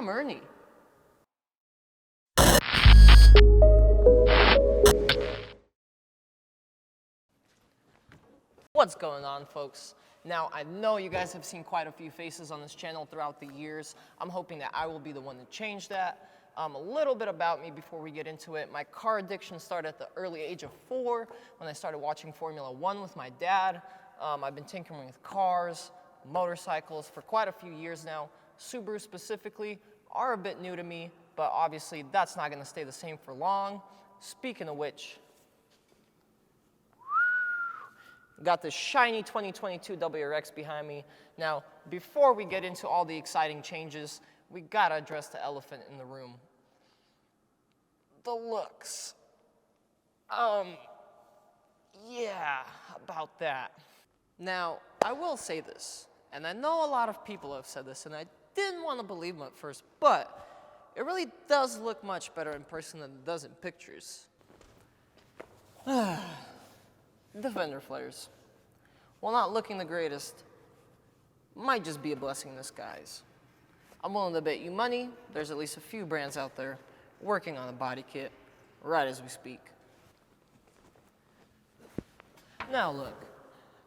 I'm Ernie. What's going on, folks? Now, I know you guys have seen quite a few faces on this channel throughout the years. I'm hoping that I will be the one to change that. A little bit about me before we get into it. My car addiction started at the early age of 4 when I started watching Formula 1 with my dad. I've been tinkering with cars, motorcycles for quite a few years now. Subaru specifically are a bit new to me, but obviously that's not going to stay the same for long. Speaking of which, got this shiny 2022 WRX behind me. Now, before we get into all the exciting changes, we gotta address the elephant in the room. The looks. Yeah, about that. Now, I will say this, and I know a lot of people have said this, and I didn't want to believe them at first, but it really does look much better in person than it does in pictures. The fender flares, while not looking the greatest, might just be a blessing in disguise. I'm willing to bet you money there's at least a few brands out there working on a body kit right as we speak. Now look,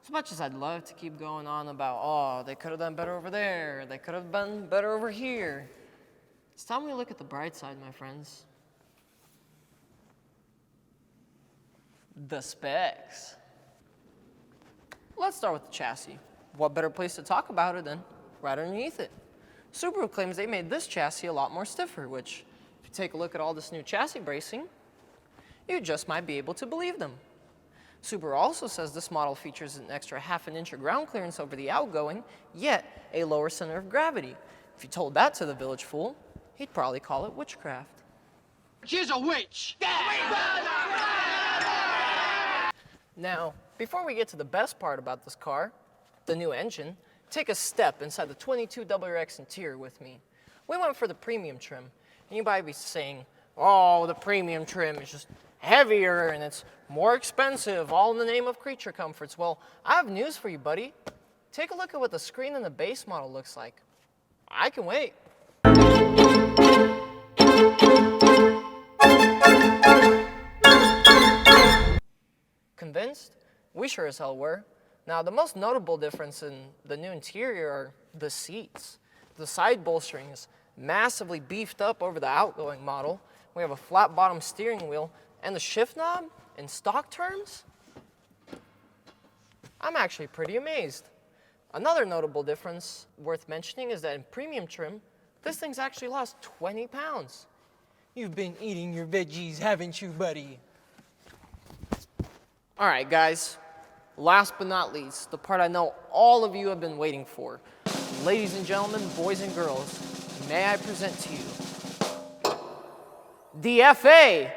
as much as I'd love to keep going on about, oh, they could have done better over there, they could have done better over here, it's time we look at the bright side, my friends. The specs. Let's start with the chassis. What better place to talk about it than right underneath it? Subaru claims they made this chassis a lot more stiffer, which, if you take a look at all this new chassis bracing, you just might be able to believe them. Subaru also says this model features an extra ½ inch of ground clearance over the outgoing, yet a lower center of gravity. If you told that to the village fool, he'd probably call it witchcraft. She's a witch! Now, before we get to the best part about this car, the new engine, take a step inside the 22 WRX interior with me. We went for the premium trim, and you might be saying, oh, the premium trim is just heavier and it's more expensive, all in the name of creature comforts. Well, I have news for you, buddy. Take a look at what the screen in the base model looks like. I can wait. Convinced? We sure as hell were. Now, the most notable difference in the new interior are the seats. The side bolstering is massively beefed up over the outgoing model. We have a flat bottom steering wheel, and the shift knob, in stock terms, I'm actually pretty amazed. Another notable difference worth mentioning is that in premium trim, this thing's actually lost 20 pounds. You've been eating your veggies, haven't you, buddy? All right, guys. Last but not least, the part I know all of you have been waiting for. Ladies and gentlemen, boys and girls, may I present to you the FA24!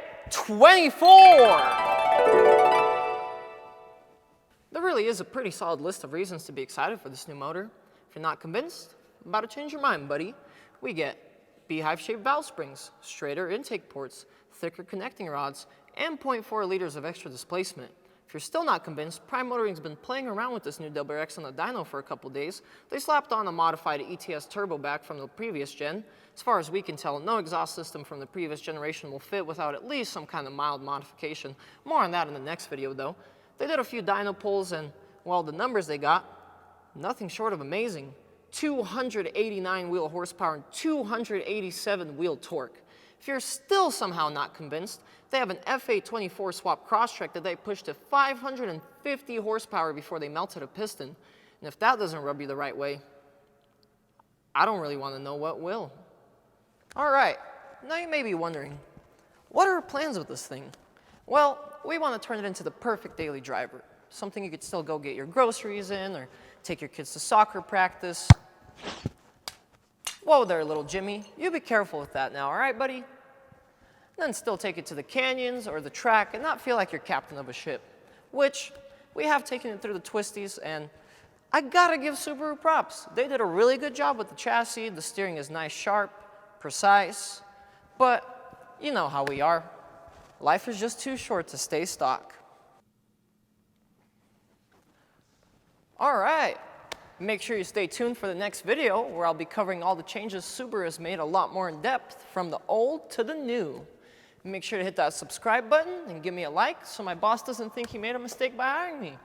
There really is a pretty solid list of reasons to be excited for this new motor. If you're not convinced, I'm about to change your mind, buddy. We get beehive-shaped valve springs, straighter intake ports, thicker connecting rods, and 0.4 liters of extra displacement. If you're still not convinced, Prime Motoring's been playing around with this new WRX on the dyno for a couple days. They slapped on a modified ETS turbo back from the previous gen. As far as we can tell, no exhaust system from the previous generation will fit without at least some kind of mild modification. More on that in the next video, though. They did a few dyno pulls, and, well, the numbers they got, nothing short of amazing. 289 wheel horsepower and 287 wheel torque. If you're still somehow not convinced, they have an FA24 swap crosstrek that they pushed to 550 horsepower before they melted a piston. And if that doesn't rub you the right way, I don't really want to know what will. All right, now you may be wondering, what are our plans with this thing? Well, we want to turn it into the perfect daily driver. Something you could still go get your groceries in or take your kids to soccer practice. Whoa there, little Jimmy. You be careful with that now, all right, buddy? Then still take it to the canyons or the track and not feel like you're captain of a ship, which we have taken it through the twisties, and I gotta give Subaru props. They did a really good job with the chassis. The steering is nice, sharp, precise, but you know how we are. Life is just too short to stay stock. All right, Make sure you stay tuned for the next video where I'll be covering all the changes Subaru has made a lot more in depth from the old to the new. Make sure to hit that subscribe button and give me a like so my boss doesn't think he made a mistake by hiring me.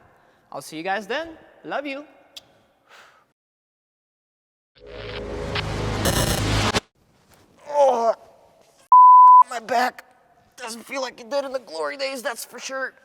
I'll see you guys then. Love you. Oh, my back doesn't feel like it did in the glory days, that's for sure.